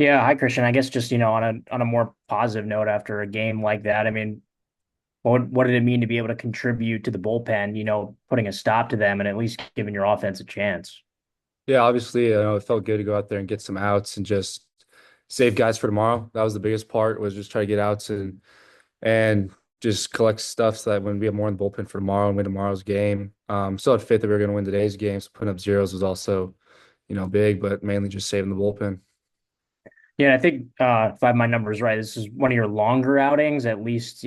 Yeah, hi Christian. I guess just, on a more positive note after a game like that, I mean, what did it mean to be able to contribute to the bullpen, putting a stop to them and at least giving your offense a chance? Yeah, obviously, it felt good to go out there and get some outs and just save guys for tomorrow. That was the biggest part, was just try to get outs and just collect stuff so that when we have more in the bullpen for tomorrow and win tomorrow's game. Still had faith that we were going to win today's game. So putting up zeros was also, big, but mainly just saving the bullpen. Yeah, I think if I have my numbers right, this is one of your longer outings, at least,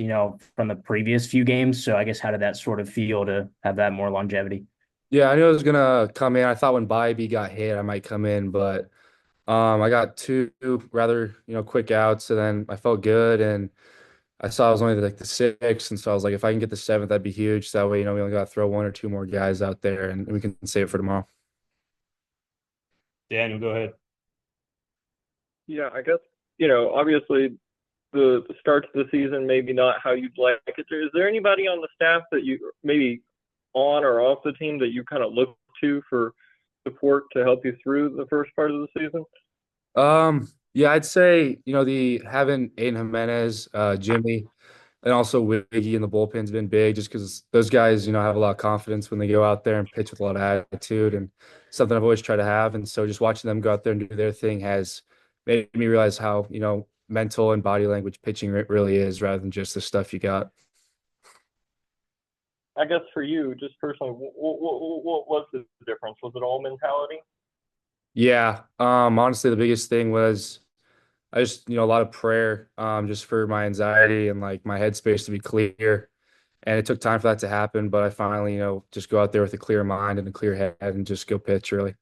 from the previous few games. So I guess how did that sort of feel to have that more longevity? Yeah, I knew I was gonna come in. I thought when Bybee got hit, I might come in, but I got two rather, quick outs, and then I felt good, and I saw it was only like the sixth, and so I was like, if I can get the seventh, that'd be huge. So that way, we only got to throw one or two more guys out there, and we can save it for tomorrow. Daniel, go ahead. Yeah, I guess, obviously the start to the season maybe not how you'd like it to. Is there anybody on the staff that you maybe on or off the team that you kind of look to for support to help you through the first part of the season? Yeah, I'd say, the having Aiden Jimenez, Jimmy, and also Wiggy in the bullpen's been big just because those guys, have a lot of confidence when they go out there and pitch with a lot of attitude and something I've always tried to have. And so just watching them go out there and do their thing has made me realize how, mental and body language pitching really is rather than just the stuff you got. I guess for you, just personally, what was the difference? Was it all mentality? Yeah. Honestly, the biggest thing was I just, a lot of prayer, just for my anxiety and like my headspace to be clear. And it took time for that to happen, but I finally, just go out there with a clear mind and a clear head and just go pitch really.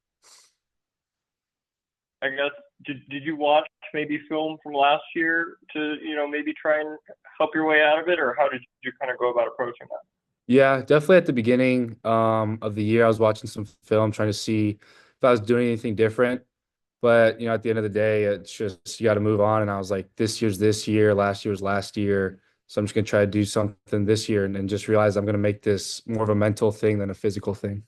I guess did you watch maybe film from last year to maybe try and help your way out of it, or how did you kind of go about approaching that? Yeah, definitely at the beginning of the year, I was watching some film trying to see if I was doing anything different. But, at the end of the day, it's just you got to move on. And I was like, this year's this year, last year was last year. So I'm just going to try to do something this year and just realize I'm going to make this more of a mental thing than a physical thing.